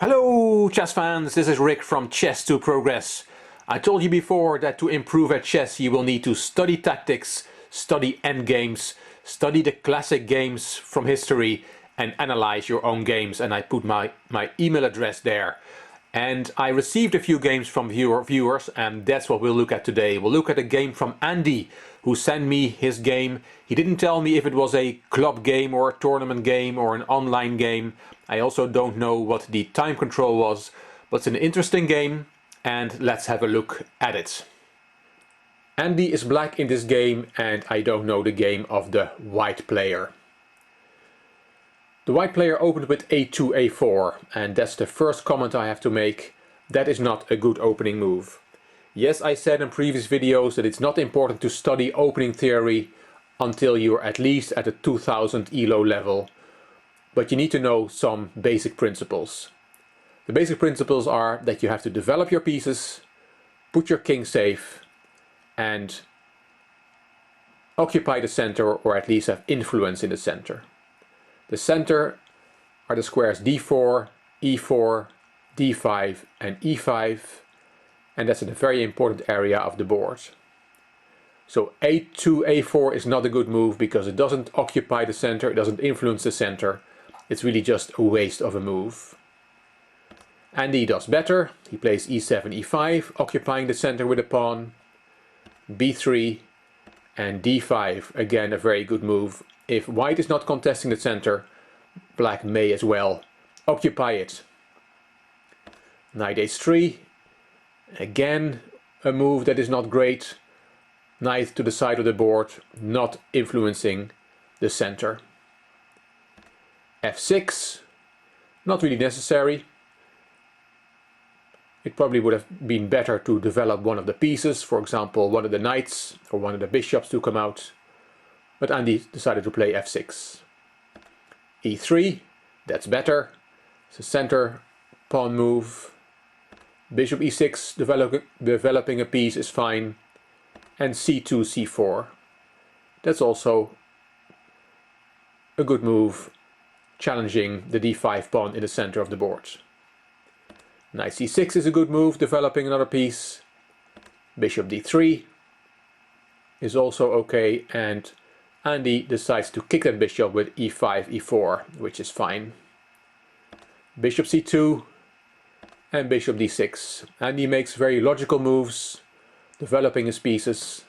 Hello chess fans, this is Rick from Chess2Progress. I told you before that to improve at chess you will need to study tactics, study endgames, study the classic games from history and analyze your own games, and I put my email address there. And I received a few games from viewers, and that's what we'll look at today. We'll look at a game from Andy, who sent me his game. He didn't tell me if it was a club game or a tournament game or an online game. I also don't know what the time control was, but it's an interesting game, and let's have a look at it. Andy is black in this game, and I don't know the game of the white player. The white player opened with a2, a4, and that's the first comment I have to make. That is not a good opening move. Yes, I said in previous videos that it's not important to study opening theory until you're at least at a 2000 ELO level, but you need to know some basic principles. The basic principles are that you have to develop your pieces, put your king safe, and occupy the center, or at least have influence in the center. The center are the squares d4, e4, d5 and e5, and that's a very important area of the board. So a2, a4 is not a good move because it doesn't occupy the center, it doesn't influence the center. It's really just a waste of a move. Andy does better. He plays e7, e5, occupying the center with a pawn, b3 and d5, again a very good move. If white is not contesting the center, black may as well occupy it. Knight h3, again a move that is not great. Knight to the side of the board, not influencing the center. f6, not really necessary. It probably would have been better to develop one of the pieces, for example one of the knights or one of the bishops to come out. But Andy decided to play f6. e3, that's better. It's a center pawn move. Bishop e6, developing a piece is fine. And c2, c4. That's also a good move, challenging the d5 pawn in the center of the board. Knight c6 is a good move, developing another piece. Bishop d3 is also okay, and Andy decides to kick that bishop with e5, e4, which is fine. Bishop c2 and bishop d6. Andy makes very logical moves, developing his pieces.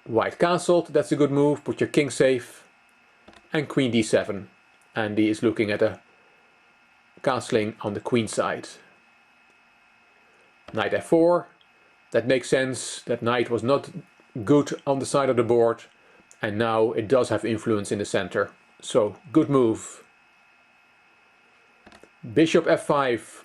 White castled, that's a good move, put your king safe. And queen d7. Andy is looking at a castling on the queen side. Knight f4, that makes sense. That knight was not good on the side of the board, and now it does have influence in the center, so good move. Bishop f5,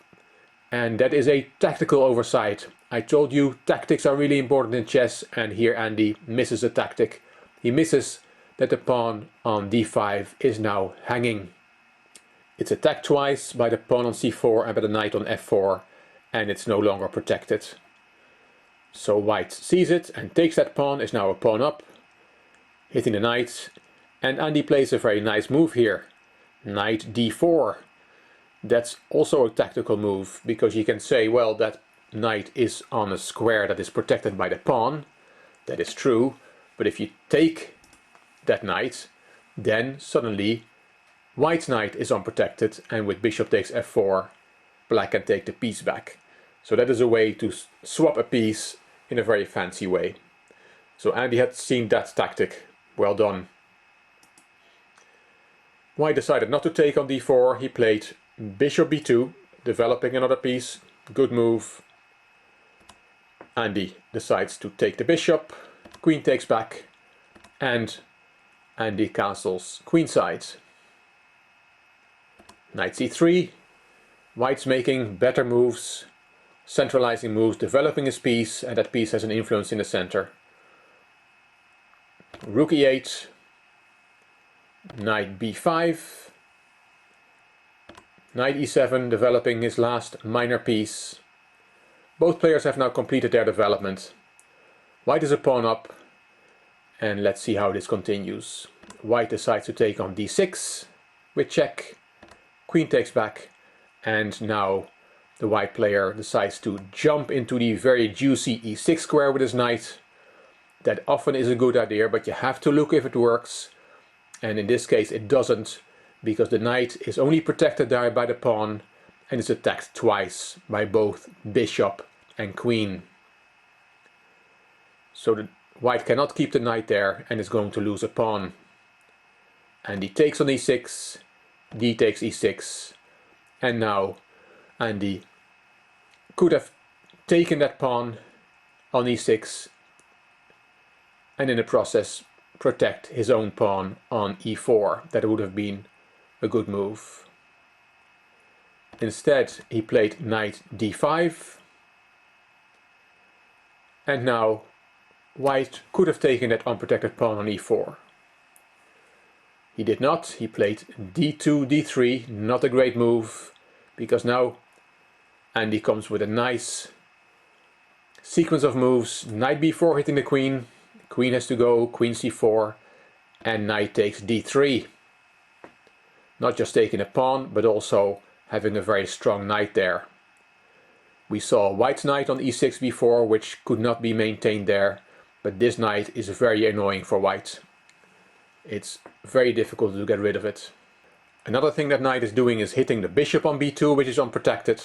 and that is a tactical oversight. I told you tactics are really important in chess, and here Andy misses a tactic. He misses that the pawn on d5 is now hanging. It's attacked twice by the pawn on c4 and by the knight on f4, and it's no longer protected. So white sees it and takes that pawn, is now a pawn up, hitting the knight, and Andy plays a very nice move here. Knight d4. That's also a tactical move, because you can say, well, that knight is on a square that is protected by the pawn. That is true, but if you take that knight, then suddenly white's knight is unprotected, and with bishop takes f4, black can take the piece back. So that is a way to swap a piece in a very fancy way. So Andy had seen that tactic. Well done. White decided not to take on d4. He played bishop b2, developing another piece. Good move. Andy decides to take the bishop. Queen takes back. And Andy castles queenside. Knight c3. White's making better moves, centralizing moves, developing his piece, and that piece has an influence in the center. Rook e8, knight b5, knight e7, developing his last minor piece. Both players have now completed their development. White is a pawn up, and let's see how this continues. White decides to take on d6 with check. Queen takes back, And now the white player decides to jump into the very juicy e6 square with his knight. That often is a good idea, but you have to look if it works. And in this case it doesn't, because the knight is only protected there by the pawn and is attacked twice by both bishop and queen. So the white cannot keep the knight there and is going to lose a pawn. And he takes on e6, d takes e6, and now Andy could have taken that pawn on e6 and in the process protect his own pawn on e4. That would have been a good move. Instead he played knight d5, and now white could have taken that unprotected pawn on e4. He did not. He played d2, d3, not a great move, because now Andy comes with a nice sequence of moves. Knight b4 hitting the queen, queen has to go, queen c4, and knight takes d3. Not just taking a pawn, but also having a very strong knight there. We saw white's knight on e6 before, which could not be maintained there, but this knight is very annoying for white. It's very difficult to get rid of it. Another thing that knight is doing is hitting the bishop on b2, which is unprotected,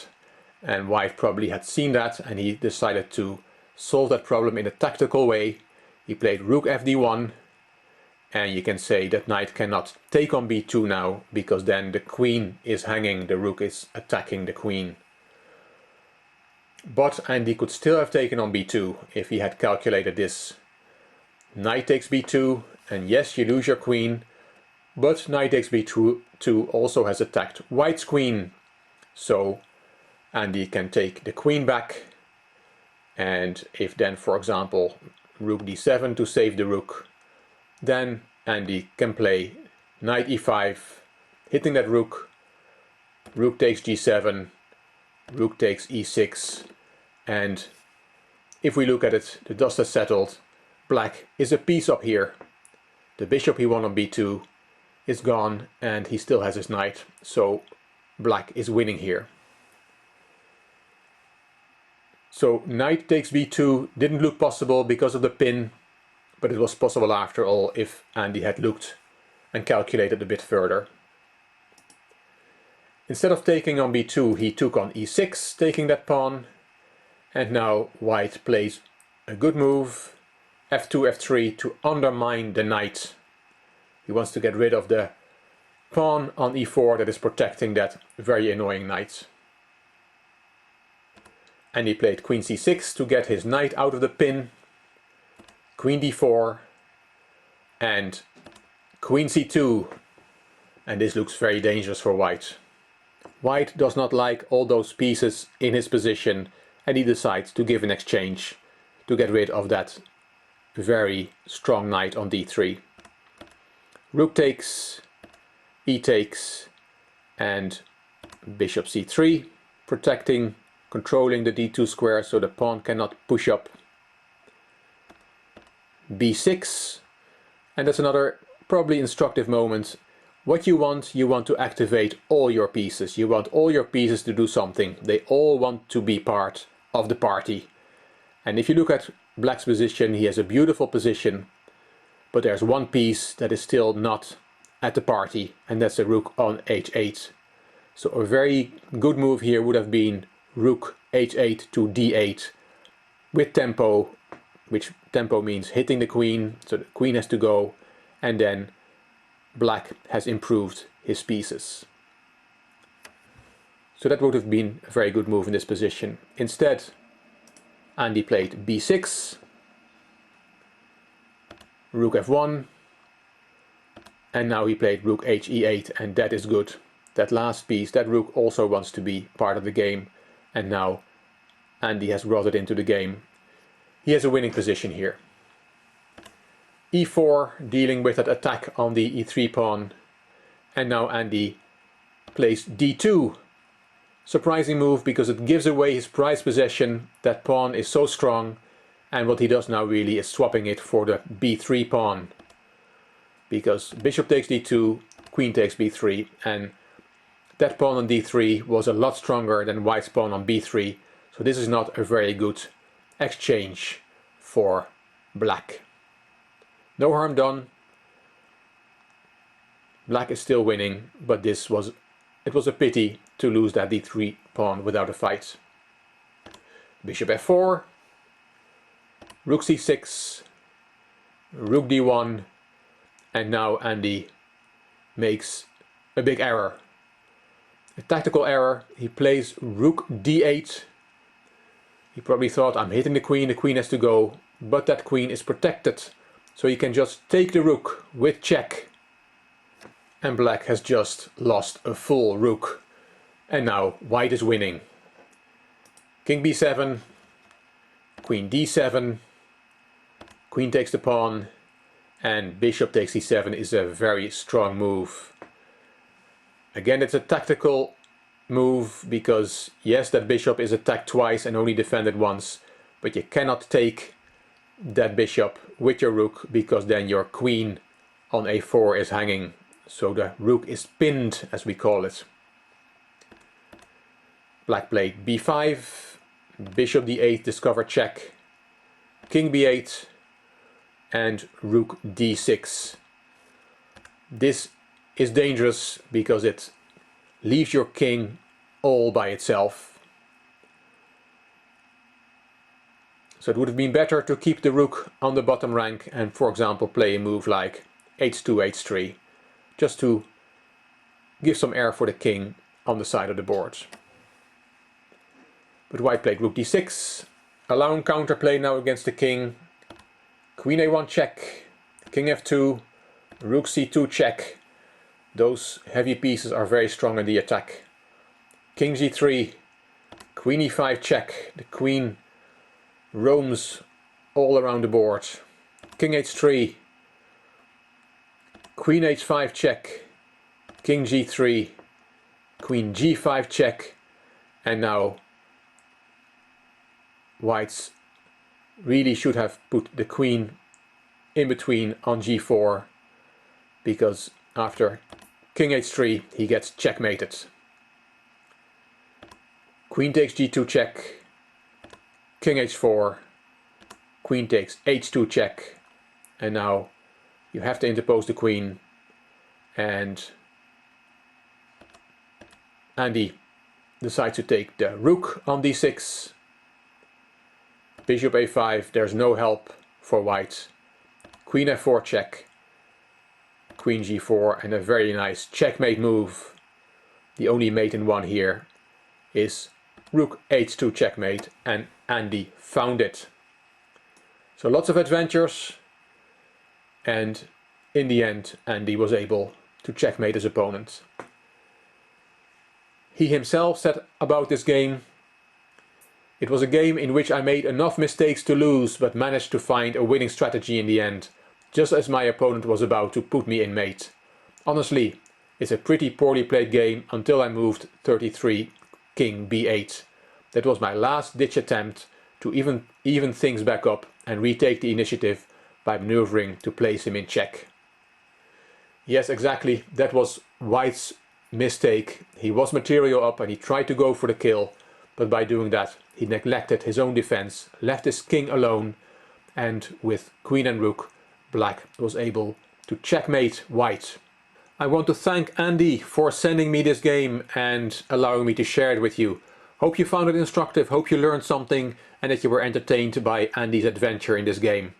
and white probably had seen that and he decided to solve that problem in a tactical way. He played rook fd1, and you can say that knight cannot take on b2 now, because then the queen is hanging, the rook is attacking the queen. But Andy could still have taken on b2 if he had calculated this. Knight takes b2, and yes, you lose your queen, but knight takes b2 also has attacked white's queen. So Andy can take the queen back, and if then, for example, rook d7 to save the rook, then Andy can play knight e5, hitting that rook, rook takes g7, rook takes e6, and if we look at it, the dust has settled. Black is a piece up here. The bishop he won on b2 is gone, and he still has his knight, so black is winning here. So knight takes b2 didn't look possible because of the pin, but it was possible after all if Andy had looked and calculated a bit further. Instead of taking on b2, he took on e6, taking that pawn, and now white plays a good move, f2, f3, to undermine the knight. He wants to get rid of the pawn on e4 that is protecting that very annoying knight. And he played queen c6 to get his knight out of the pin, queen d4, and queen c2. And this looks very dangerous for white. White does not like all those pieces in his position, and he decides to give an exchange to get rid of that very strong knight on d3. Rook takes, e takes, and bishop c3, protecting, controlling the d2 square so the pawn cannot push up. b6, and that's another probably instructive moment. What you want to activate all your pieces. You want all your pieces to do something. They all want to be part of the party. And if you look at black's position, he has a beautiful position, but there's one piece that is still not at the party, and that's the rook on h8. So a very good move here would have been rook h8 to d8 with tempo, which tempo means hitting the queen, so the queen has to go, and then black has improved his pieces. So that would have been a very good move in this position. Instead, Andy played b6, rook f1, and now he played rook h e8, and that is good. That last piece, that rook also wants to be part of the game, and now Andy has brought it into the game. He has a winning position here. e4, dealing with that attack on the e3 pawn, and now Andy plays d2. Surprising move because it gives away his prized possession. That pawn is so strong, and what he does now really is swapping it for the b3 pawn, because bishop takes d2, queen takes b3, and that pawn on d3 was a lot stronger than white's pawn on b3, so this is not a very good exchange for black. No harm done. Black is still winning, but it was a pity to lose that d3 pawn without a fight. Bishop f4, rook c6, rook d1, and now Andy makes a big error. A tactical error. He plays rook d8. He probably thought, I'm hitting the queen has to go, but that queen is protected, so he can just take the rook with check. And black has just lost a full rook. And now white is winning. King b7, queen d7, queen takes the pawn, and bishop takes c7 is a very strong move. Again, it's a tactical move because yes, that bishop is attacked twice and only defended once, but you cannot take that bishop with your rook because then your queen on a4 is hanging. So the rook is pinned, as we call it. Black played b5, bishop d8, discover check, king b8, and rook d6. This is dangerous because it leaves your king all by itself. So it would have been better to keep the rook on the bottom rank and, for example, play a move like h2, h3, just to give some air for the king on the side of the board. But white played rook d6, allowing counterplay now against the king. Queen a1 check, king f2, rook c2 check. Those heavy pieces are very strong in the attack. King g3, queen e5 check. The queen roams all around the board. King h3, queen h5 check, king g3, queen g5 check, and now whites really should have put the queen in between on g4, because after king h3 he gets checkmated. Queen takes g2 check, king h4, queen takes h2 check, and now you have to interpose the queen, and Andy decides to take the rook on d6. Bishop a5, there's no help for white. Queen f4 check, queen g4, and a very nice checkmate move. The only mate in one here is rook h2 checkmate, and Andy found it. So lots of adventures, and in the end Andy was able to checkmate his opponent. He himself said about this game, "It was a game in which I made enough mistakes to lose, but managed to find a winning strategy in the end, just as my opponent was about to put me in mate. Honestly, it's a pretty poorly played game until I moved 33 king b8. That was my last ditch attempt to even things back up and retake the initiative by maneuvering to place him in check." Yes, exactly, that was white's mistake. He was material up and he tried to go for the kill, but by doing that he neglected his own defense, left his king alone, and with queen and rook, black was able to checkmate white. I want to thank Andy for sending me this game and allowing me to share it with you. Hope you found it instructive, hope you learned something, and that you were entertained by Andy's adventure in this game.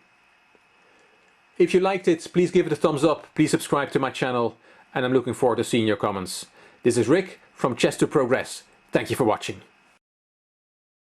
If you liked it, please give it a thumbs up, please subscribe to my channel, and I'm looking forward to seeing your comments. This is Rick from Chess to Progress. Thank you for watching.